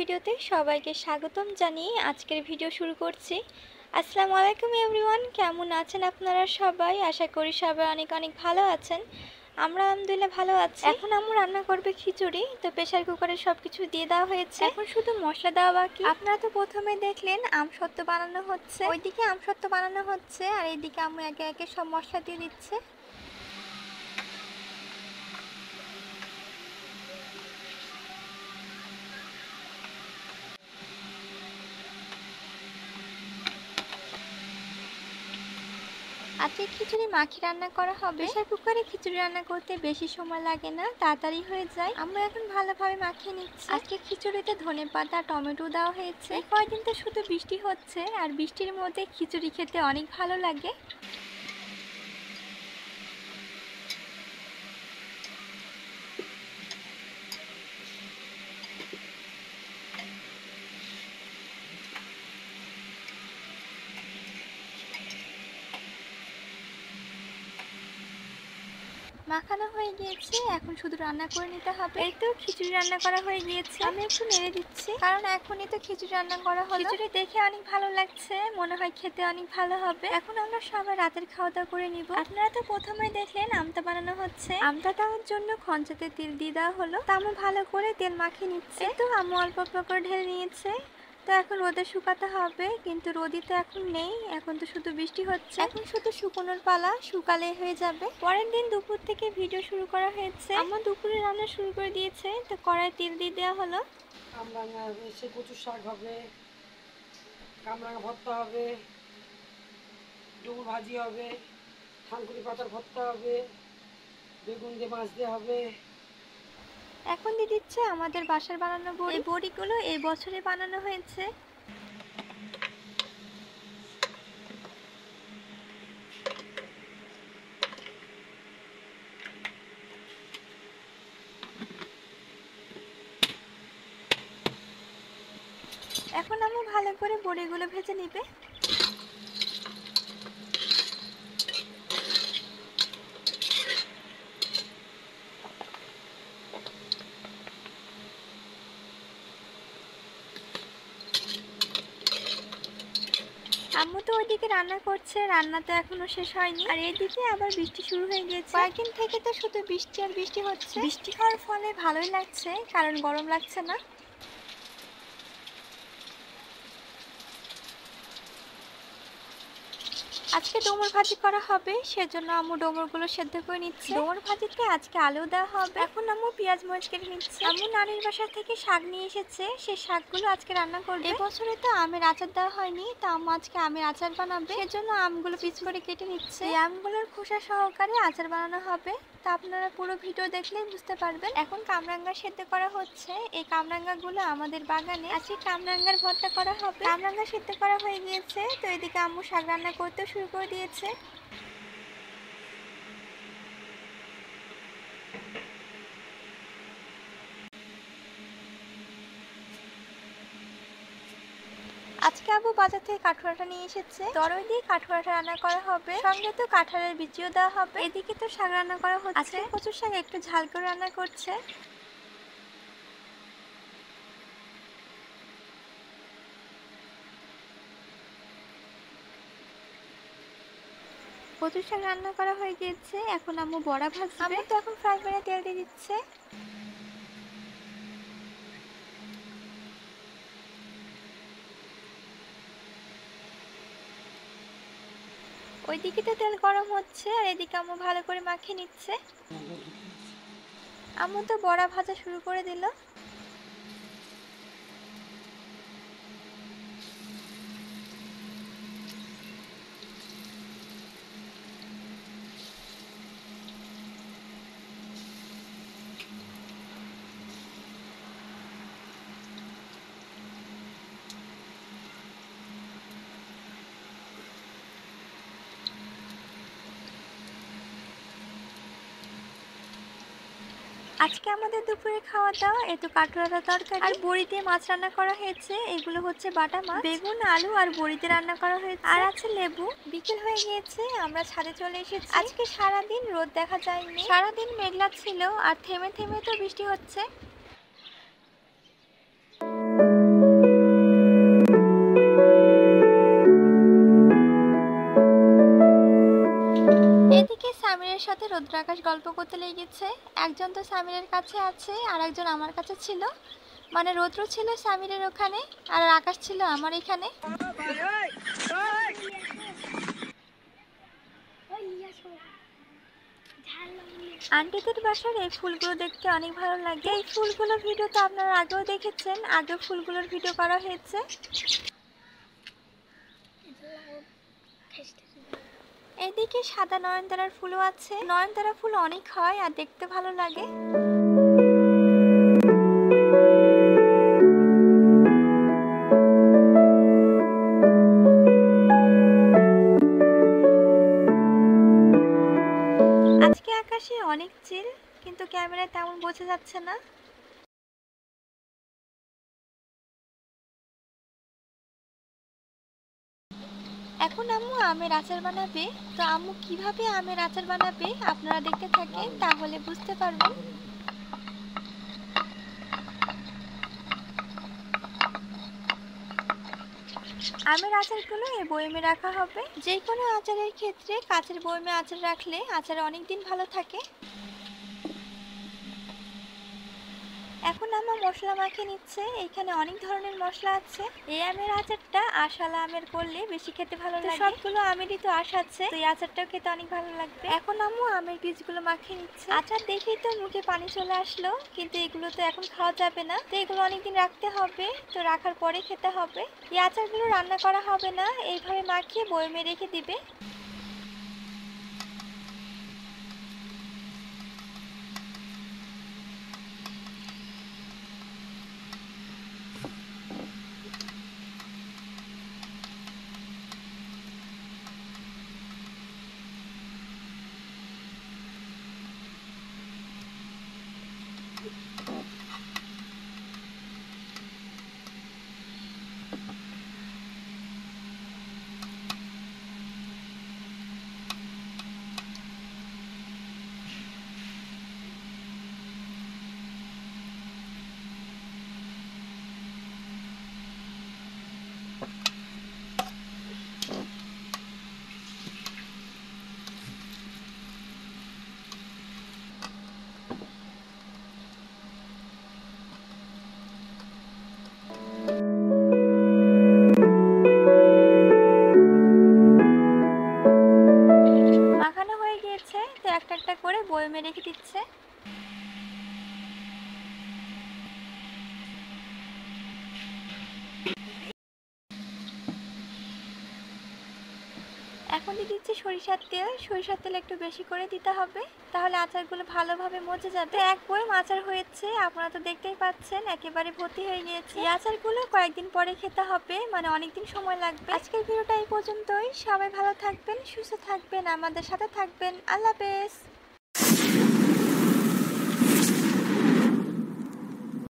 ভিডিওতে সবাইকে স্বাগতম জানিয়ে আজকের ভিডিও শুরু করছি। আসসালামু আলাইকুম এভরিওয়ান, কেমন আছেন আপনারা সবাই? আশা করি সবাই অনেক অনেক ভালো আছেন। আমরা আলহামদুলিল্লাহ ভালো আছি। এখন আম্মু রান্না করবে খিচুড়ি, তো প্রেসার কুকারে সবকিছু দিয়ে দেওয়া হয়েছে, এখন শুধু মশলা দেওয়া বাকি। আপনারা তো প্রথমে দেখলেন আমসত্ত্ব বানানো হচ্ছে, ওইদিকে আমসত্ত্ব বানানো হচ্ছে আর এইদিকে আম্মু একে একে সব মশলা দিয়ে দিচ্ছে। আজকে খিচুড়ি মাখি রান্না করা হবে। প্রেসার কুকারে খিচুড়ি রান্না করতে বেশি সময় লাগে না, তাড়াতাড়ি হয়ে যায়। আমরা এখন ভালোভাবে মাখিয়ে নিচ্ছি। আজকে খিচুড়িতে ধনেপাতা টমেটো দেওয়া হয়েছে। কয়েকদিন তো শুধু বৃষ্টি হচ্ছে আর বৃষ্টির মধ্যে খিচুড়ি খেতে অনেক ভালো লাগে। মাখানো হয়ে গিয়েছে, এখন শুধু রান্না করে নিতে হবে। এই তো খিচুড়ি রান্না করা হয়ে গিয়েছে। আমি একটু নেড়ে দিচ্ছি, কারণ এখনই তো খিচুড়ি রান্না করা হলো। খিচুড়ি দেখে অনেক ভালো লাগছে, মনে হয় খেতে অনেক ভালো হবে। এখন আমরা সবাই রাতের খাওয়া দাওয়া করে নিব। আপনারা তো প্রথমেই দেখলেন আমটা বানানো হচ্ছে। আমটা দেওয়ার জন্য খঞ্চাতে তেল দিয়ে দেওয়া হলো, তা আমি ভালো করে তেল মাখিয়ে নিচ্ছে। তো আম্মু অল্প অল্প করে ঢেলে নিয়েছে। তো এখন রোদে শুকাতে হবে, কিন্তু রোদই তো এখন নেই, এখন তো শুধু বৃষ্টি হচ্ছে। এখন শুধু শুকনোর পালা, শুকালে হয়ে যাবে। পরের দিন দুপুর থেকে ভিডিও শুরু করা হয়েছে। আমার দুপুরে রান্না শুরু করে দিয়েছে, তো কড়াই তেল দিয়ে দেওয়া হলো। কামরাঙা সে কচুর শাক হবে, কামরাঙা ভর্তা হবে, ডুমুর ভাজি হবে, থানকুনি পাতার ভর্তা হবে, বেগুন দিয়ে মাছ দিয়ে হবে। এখন দিয়ে দিচ্ছে আমাদের বাসার বানানো বড়ি। এই বড়িগুলো এই বছরে বানানো হয়েছে। এখন আমি ভালো করে বড়িগুলো ভেজে নিবে। আম্মু তো ওইদিকে রান্না করছে, রান্না তো এখনো শেষ হয়নি। আর এইদিকে আবার বৃষ্টি শুরু হয়ে গিয়েছে। কয়েকদিন থেকে তো শুধু বৃষ্টি আর বৃষ্টি হচ্ছে। বৃষ্টি হওয়ার ফলে ভালোই লাগছে, কারণ গরম লাগছে না। আজকে ডুমুর ভাজি করা হবে, সেজন্য আম্মু ডুমুরগুলো সেদ্ধ করে নিচ্ছে। ডুমুর ভাজিতে আজকে আলু দেওয়া হবে। এখন আম্মু পেঁয়াজ মরিচ কেটে নিচ্ছে। আম্মু নানির বাসা থেকে শাক নিয়ে এসেছে, সেই শাকগুলো আজকে রান্না করবে। এবছরে তো আমের আচার দেওয়া হয়নি, তা আম্মু আজকে আমের আচার বানাবে, সেজন্য আমগুলো পিস করে কেটে নিচ্ছে। এই আমগুলোর খোসা সহকারে আচার বানানো হবে, তা আপনারা পুরো ভিডিও দেখলেই বুঝতে পারবেন। এখন কামরাঙ্গা সেদ্ধ করা হচ্ছে। এই কামরাঙ্গা গুলো আমাদের বাগানে। আজকে কামরাঙ্গার ভর্তা করা হবে। কামরাঙ্গা সেদ্ধ করা হয়ে গিয়েছে, তো এদিকে আম্মু শাক রান্না করতে শুরু করে দিয়েছে। আজকে আবু বাজার থেকে কাঠুয়াটা নিয়ে এসেছে, দরই দিয়ে কাঠুয়াটা রান্না করা হবে, সঙ্গে তো কাঁঠালের বিচিও দেওয়া হবে। এদিকে তো শাক রান্না করা হচ্ছে। আজকে কচুর শাক একটু ঝাল করে রান্না করছে। কচুর শাক রান্না করা হয়ে গিয়েছে, এখন আম্মু বড়া ভাজবে। আম্মু তো এখন ফ্রাই প্যানে তেল দিয়ে দিচ্ছে। ওইদিকে তো তেল গরম হচ্ছে আর এদিকে আম্মু ভালো করে মাখিয়ে নিচ্ছে। আম্মু তো বড়া ভাজা শুরু করে দিল। আজকে আমাদের দুপুরে খাওয়া দাওয়া এই তো কাঠুয়াটা তরকারি আর বড়ি দিয়ে মাছ রান্না করা হয়েছে। এগুলো হচ্ছে বাটা মাছ, বেগুন আলু আর বড়িতে রান্না করা হয়েছে, আর আছে লেবু। বিকেল হয়ে গিয়েছে, আমরা ছাদে চলে এসেছি। আজকে সারাদিন রোদ দেখা যায়নি, সারাদিন মেঘলা ছিল আর থেমে থেমে তো বৃষ্টি হচ্ছে। সামিরের সাথে রৌদ্র আকাশ গল্প করতে লেগেছে। একজন তো সামিরের কাছে আছে আর একজন আমার কাছে ছিল, মানে রৌদ্র ছিল সামিরের ওখানে আর আকাশ ছিল আমার এখানে। আন্টিদের বাসার এই ফুলগুলো দেখতে অনেক ভালো লাগে। এই ফুলগুলোর ভিডিও তো আপনারা আগেও দেখেছেন, আগে ফুলগুলোর ভিডিও করা হয়েছে। এদিকে সাদা নয়নতারার ফুলও আছে। নয়নতারা ফুল অনেক হয় আর দেখতে ভালো লাগে। আজকে আকাশে অনেক চিল, কিন্তু ক্যামেরায় তেমন বোঝা যাচ্ছে না। এখন আম্মু আমের আচার বানাবে। তো আম্মু কিভাবে আমের আচার বানাবে আপনারা দেখতে থাকেন, তাহলে বুঝতে পারবেন। আমের আচারগুলো এই বয়মে রাখা হবে। যে কোনো আচারের ক্ষেত্রে কাচের বয়মে আচার রাখলে আচার অনেক দিন ভালো থাকে। এখন আমার মশলা মাখিয়ে নিচ্ছে। এখানে অনেক ধরনের মশলা আছে। এই আমের আচারটা আশালা আমের করলে বেশি খেতে ভালো লাগে। সবগুলো আমেরই তো আশ আছে, তো এই আচারটাও খেতে অনেক ভালো লাগবে। এখন আম্মু আমের বীজগুলো মাখিয়ে নিচ্ছে। আচার দেখেই তো মুখে পানি চলে আসলো, কিন্তু এগুলো তো এখন খাওয়া যাবে না, তো এগুলো অনেকদিন রাখতে হবে, তো রাখার পরে খেতে হবে। এই আচারগুলো রান্না করা হবে না, এইভাবে মাখিয়ে বয়মে রেখে দিবে। মাখানো হয়ে গিয়েছে, তো একটা একটা করে বয়মে রেখে দিচ্ছে। এখন দিয়ে দিচ্ছি সরিষার তেল। সরিষার তেল একটু বেশি করে দিতে হবে, তাহলে আচারগুলো ভালোভাবে মজে যাবে। এক বয়ম আচার হয়েছে, আপনারা তো দেখতেই পাচ্ছেন একেবারে ভর্তি হয়ে গিয়েছে। এই আচারগুলো কয়েকদিন পরে খেতে হবে, মানে অনেকদিন সময় লাগবে। আজকের ভিডিওটা এই পর্যন্তই। সবাই ভালো থাকবেন, সুস্থ থাকবেন, আমাদের সাথে থাকবেন। আল্লাহ হাফেজ।